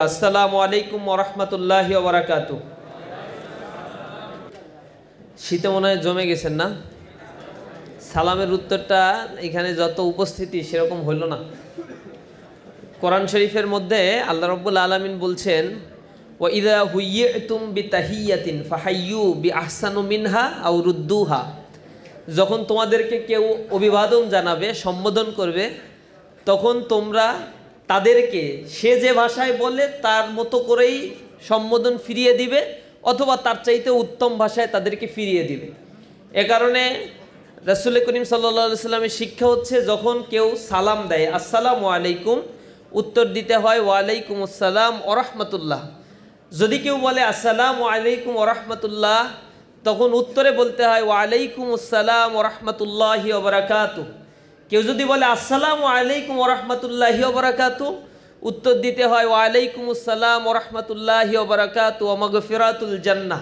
আসসালামু আলাইকুম ওয়া রাহমাতুল্লাহি ওয়া বারাকাতুহু। শীতে মনে হয় জমে গেছেন না? সালামের উত্তরটা এখানে যত উপস্থিতি সেরকম হইল না। কোরআন শরীফের মধ্যে আল্লাহ রাব্বুল আলামিন বলছেন, ওয়া ইযা হুয়্যিতুম বিতাহিয়াতিন ফাহাইয়ু বিআহসানু মিনহা আও রুদ্দুহা। যখন তোমাদেরকে কেউ অভিবাদন জানাবে, সম্বোধন করবে, তখন তোমরা তাদেরকে সে যে ভাষায় বলে তার মতো করেই সম্বোধন ফিরিয়ে দিবে, অথবা তার চাইতে উত্তম ভাষায় তাদেরকে ফিরিয়ে দিবে। এ কারণে রাসূল করিম সাল্লাল্লাহু আলাইহি ওয়াসাল্লামের শিক্ষা হচ্ছে, যখন কেউ সালাম দেয় আসসালামু আলাইকুম, উত্তর দিতে হয় ওয়ালাইকুম আসসালাম ওয়া রাহমাতুল্লাহ। যদি কেউ বলে আসসালামু আলাইকুম ওয়া রাহমাতুল্লাহ, তখন উত্তরে বলতে হয় ওয়ালাইকুম আসসালাম ওয়া রাহমাতুল্লাহি ওয়া বারাকাতুহু। কেউ যদি বলে আসসালামু আলাইকুম ওয়া রাহমাতুল্লাহি ওয়া বারাকাতুহু, উত্তর দিতে হয় ওয়ালাইকুম আসসালাম ওয়া রাহমাতুল্লাহি ওয়া বারাকাতুহু ওয়া মাগফিরাতুল জান্নাহ।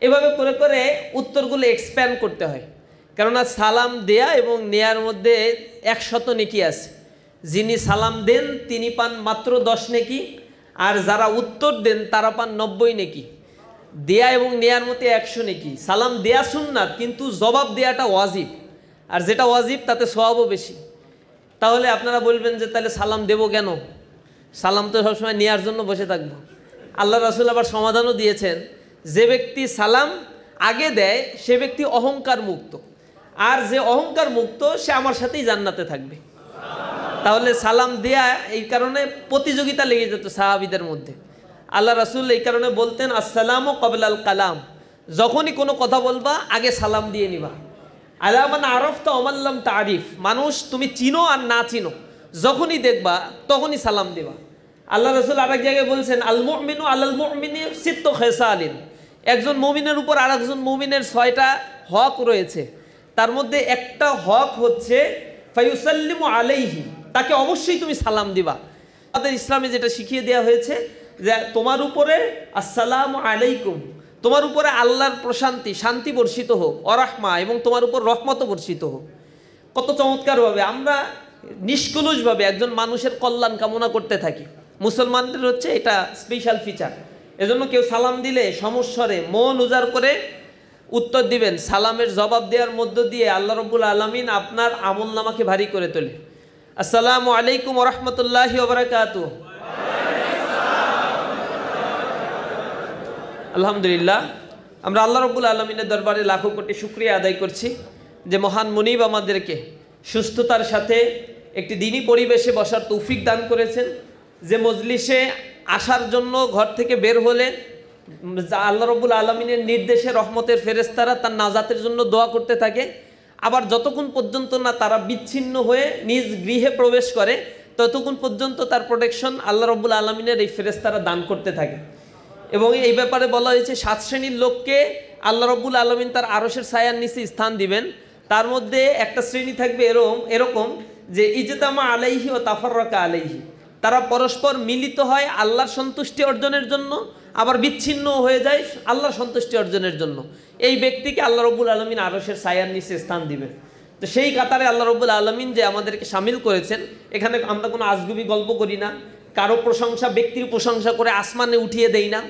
এভাবে করে করে উত্তরগুলো এক্সপ্যান্ড করতে হয়, কেননা সালাম দেয়া এবং নেয়ার মধ্যে 100 নেকি আছে। যিনি সালাম দেন তিনি পান মাত্র 10 নেকি, আর যারা উত্তর দেন তারা পান 90 নেকি। দেয়া এবং নেয়ার মধ্যে 100 নেকি। সালাম দেয়া সুন্নাত, কিন্তু জবাব দেয়াটা ওয়াজিব, আর যেটা ওয়াজিব তাতে সওয়াবও বেশি। তাহলে আপনারা বলবেন যে তাহলে সালাম দেব কেন? সালাম তো সবসময় নেয়ার জন্য বসে থাকবো। আল্লাহ রাসূল আবার সমাধানও দিয়েছেন, যে ব্যক্তি সালাম আগে দেয় সে ব্যক্তি অহংকার মুক্ত, আর যে অহংকার মুক্ত সে আমার সাথেই জান্নাতে থাকবে। তাহলে সালাম দেয়া এই কারণে প্রতিযোগিতা লেগে যেত সাহাবীদের মধ্যে। আল্লাহ রাসূল এই কারণে বলতেন আসসালামু ক্বাবলাল কালাম, যখনই কোনো কথা বলবা আগে সালাম দিয়ে নিবা। আলা মান আরাফতা ওয়া মান লাম তারিফ, মানুষ তুমি চিনো আর না চিনো, যখনই দেখবা তখনই সালাম দিবা। আল্লাহ রাসূল আরেক জায়গায় বলছেন আল মুমিনু আলাল মুমিনি সিত্তু খিসালিন, একজন মুমিনের উপর আরেকজন মুমিনের 6টা হক রয়েছে। তার মধ্যে একটা হক হচ্ছে ফায়ুসাল্লিমু আলাইহি, তাকে অবশ্যই তুমি সালাম দিবা। আমাদের ইসলামে যেটা শিখিয়ে দেওয়া হয়েছে যে তোমার উপরে আসসালামু আলাইকুম, তোমার উপরে আল্লাহর প্রশান্তি শান্তি বর্ষিত হোক, অরাহমা, এবং তোমার উপর রহমতও বর্ষিত হোক। কত চমৎকারভাবে আমরা নিষ্কলুষভাবে একজন মানুষের কল্যাণ কামনা করতে থাকি। মুসলমানদের হচ্ছে এটা স্পেশাল ফিচার। এজন্য কেউ সালাম দিলে সমস্বরে মন উজাড় করে উত্তর দিবেন। সালামের জবাব দেওয়ার মধ্য দিয়ে আল্লাহ রাব্বুল আলামিন আপনার আমলনামাকে ভারী করে তোলে। আসসালামু আলাইকুম ওয়া রাহমাতুল্লাহি ওয়া বারাকাতুহু। আলহামদুলিল্লাহ, আমরা আল্লাহ রাব্বুল আলামিনের দরবারে লাখো কোটি শুকরিয়া আদায় করছি যে মহান মুনিব আমাদেরকে সুস্থতার সাথে একটি দ্বীনি পরিবেশে বসার তৌফিক দান করেছেন। যে মজলিসে আসার জন্য ঘর থেকে বের হলে আল্লাহ রাব্বুল আলামিনের নির্দেশে রহমতের ফেরেশতারা তার নাজাতের জন্য দোয়া করতে থাকে, আবার যতক্ষণ পর্যন্ত না তারা বিচ্ছিন্ন হয়ে নিজ গৃহে প্রবেশ করে ততক্ষণ পর্যন্ত তার প্রোটেকশন আল্লাহ রাব্বুল আলামিনের এই ফেরেশতারা দান করতে থাকে। এবং এই ব্যাপারে বলা হয়েছে 7 শ্রেণীর লোককে আল্লাহ রাব্বুল আলামিন তার আরশের ছায়ার নিচে স্থান দিবেন। তার মধ্যে একটা শ্রেণী থাকবে এরকম যে ইজতামা আলাইহি ও তাফাররাকা আলাইহি, তারা পরস্পর মিলিত হয় আল্লাহর সন্তুষ্টি অর্জনের জন্য, আবার বিচ্ছিন্ন হয়ে যায় আল্লাহর সন্তুষ্টি অর্জনের জন্য। এই ব্যক্তিকে আল্লাহ রাব্বুল আলামিন আরশের ছায়ার নিচে স্থান দিবেন। তো সেই কাতারে আল্লাহ রাব্বুল আলামিন যে আমাদেরকে শামিল করেছেন, এখানে আমরা কোনো আজগুবি গল্প করি না, কারো প্রশংসা ব্যক্তির প্রশংসা করে আসমানে উঠিয়ে দেই না।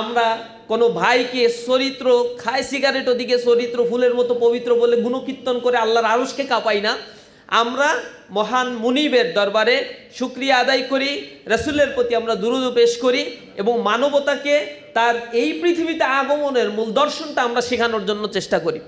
আমরা কোনো ভাইকে চরিত্র খায় সিগারেট ওদিকে চরিত্র ফুলের মতো পবিত্র বলে গুণকীর্তন করে আল্লাহর আরশকে কাঁপাই না। আমরা মহান মুনিবের দরবারে শুকরিয়া আদায় করি, রাসূলের প্রতি আমরা দুরূদ পেশ করি, এবং মানবতাকে তার এই পৃথিবীতে আগমনের মূল দর্শনটা আমরা শেখানোর জন্য চেষ্টা করি।